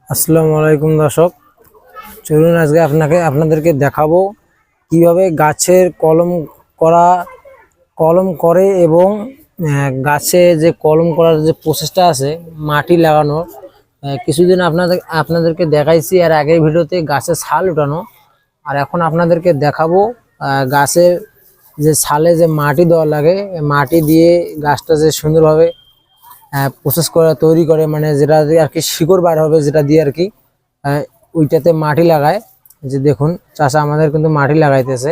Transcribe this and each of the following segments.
আসসালামু আলাইকুম দর্শক, চলুন আজকে আপনাদেরকে দেখাবো কিভাবে গাছের কলম করে এবং গাছে যে কলম করার যে প্রসেসটা আছে মাটি লাগানোর। কিছুদিন আপনাদেরকে দেখাইছি আর আগের ভিডিওতে গাছের ছাল উঠানো, আর এখন আপনাদেরকে দেখাবো গাছের যে ছালে যে মাটি দেওয়া লাগে, মাটি দিয়ে গাছটা যে সুন্দরভাবে প্রসেস করে তৈরি করে, মানে যেটা দিয়ে আর কি শিকড় বার হবে, যেটা দিয়ে আর কি ওইটাতে মাটি লাগায়। যে দেখুন চাষা আমাদের কিন্তু মাটি লাগাইতেছে।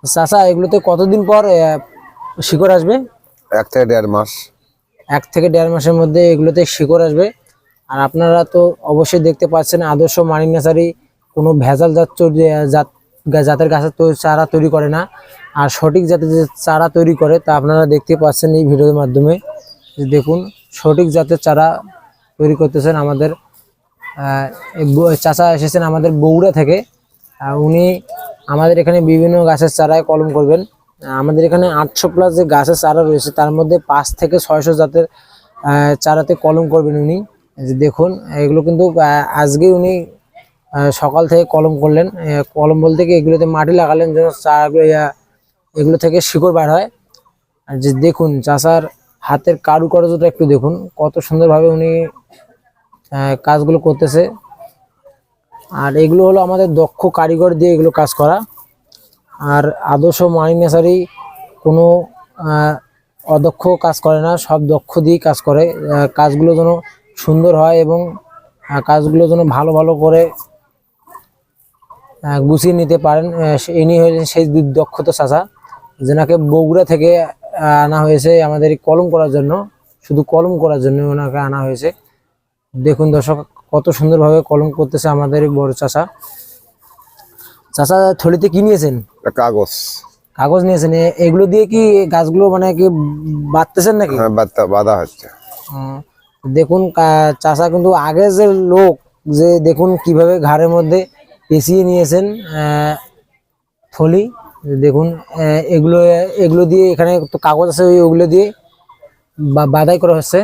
চাষা, এগুলোতে কতদিন পর শিকড় আসবে? 1 থেকে 1.5 মাস। 1 থেকে 1.5 মাসের মধ্যে এগুলোতে শিকড় আসবে। আর আপনারা তো অবশ্যই দেখতে পাচ্ছেন আদর্শ মানি নার্সারি কোনো ভেজাল জাতের গাছের চারা তৈরি করে না, আর সঠিক জাতের যে চারা তৈরি করে তা আপনারা দেখতে পাচ্ছেন এই ভিডিওর মাধ্যমে। দেখুন সঠিক জাতের চারা তৈরি করতেছেন আমাদের চাচা এসেছেন আমাদের বগুড়া থেকে। উনি আমাদের এখানে বিভিন্ন গাছের চারায় কলম করবেন। আমাদের এখানে 800+ যে গাছের চারা রয়েছে তার মধ্যে 5 থেকে 600 জাতের চারাতে কলম করবেন উনি। যে দেখুন এগুলো কিন্তু আজকে উনি সকাল থেকে কলম করলেন। কলম বলতে কি, এগুলোতে মাটি লাগালেন যেন এগুলো থেকে শিকড় বার হয়। আর যে দেখুন চাষার হাতের কারুকার্যটা একটু দেখুন, কত সুন্দরভাবে উনি কাজগুলো করতেছে। আর এগুলো হলো আমাদের দক্ষ কারিগর দিয়ে এগুলো কাজ করা। আর আদর্শ মানি নার্সারি কোনো অদক্ষ কাজ করে না, সব দক্ষ দিয়ে কাজ করে। কাজগুলো যেন সুন্দর হয় এবং কাজগুলো যেন ভালো ভালো করে গুছিয়ে নিতে পারেন। ইনি হলেন সেই দক্ষতা চাচা, যেনাকে বগুড়া থেকে আনা হয়েছে আমাদের কলম করার জন্য, শুধু কলম করার জন্য ওনাকে আনা হয়েছে। দেখুন দর্শক কত সুন্দরভাবে কলম করতেছে আমাদের বড় চাচা। চাচা, থলিতে কি নিয়েছেন? কাগজ নিয়েছেন। এগুলো দিয়ে কি গাছগুলো মানে কি বাঁধতেছেন নাকি? হ্যাঁ, বাঁধা হচ্ছে। দেখুন চাচা কিন্তু আগের যে লোক, যে দেখুন কিভাবে ঘাড়ের মধ্যে পেঁচিয়ে নিয়েছেন থলি। দেখুন এগুলো দিয়ে এখানে তো কাগজ আছে, ওগুলো দিয়ে বাঁধাই করা হচ্ছে।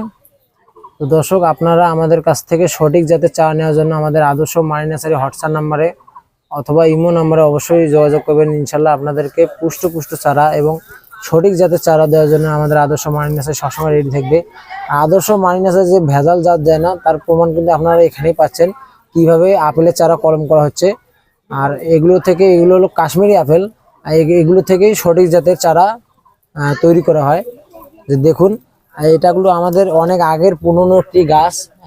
তো দর্শক, আপনারা আমাদের কাছ থেকে সঠিক জাতের চারা নেওয়ার জন্য আমাদের আদর্শ মানি নার্সারি হোয়াটসঅ্যাপ নাম্বারে অথবা ইমো নাম্বারে অবশ্যই যোগাযোগ করবেন। ইনশাল্লাহ আপনাদেরকে পুষ্ট চারা এবং সঠিক জাতের চারা দেওয়ার জন্য আমাদের আদর্শ মানি নার্সারি সবসময় রেডি থাকবে। আদর্শ মানি নার্সারি যে ভেজাল জাত দেয় না, তার প্রমাণ কিন্তু আপনারা এখানেই পাচ্ছেন, কিভাবে আপেলের চারা কলম করা হচ্ছে। আর এগুলো হলো কাশ্মীরি আপেল, এগুলো থেকেই সঠিক জাতের চারা তৈরি করা হয়। যে দেখুন এটাগুলো আমাদের অনেক আগের 15টি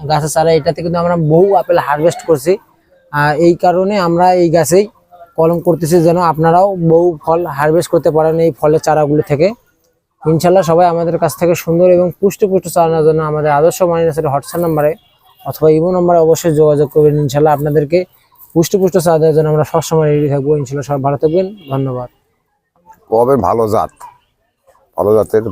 গাছের চারা, এটাতে কিন্তু আমরা বহু আপেল হারভেস্ট করছি। এই কারণে আমরা এই গাছেই কলম করতেছি, যেন আপনারাও বহু ফল হারভেস্ট করতে পারেন এই ফলের চারাগুলো থেকে। ইনশাল্লাহ সবাই আমাদের কাছ থেকে সুন্দর এবং পুষ্ট চারা নেওয়ার জন্য আমাদের আদর্শ মানি নার্সারি হোয়াটসঅ্যাপ নাম্বারে অথবা ইমো নাম্বারে অবশ্যই যোগাযোগ করবেন। ইনশাল্লাহ আপনাদেরকে পুষ্ট চারা দেওয়ার জন্য আমরা সবসময় রেডি থাকবো। ইনশাল্লাহ সবাই ভালো থাকবেন, ধন্যবাদ। ভালো জাতের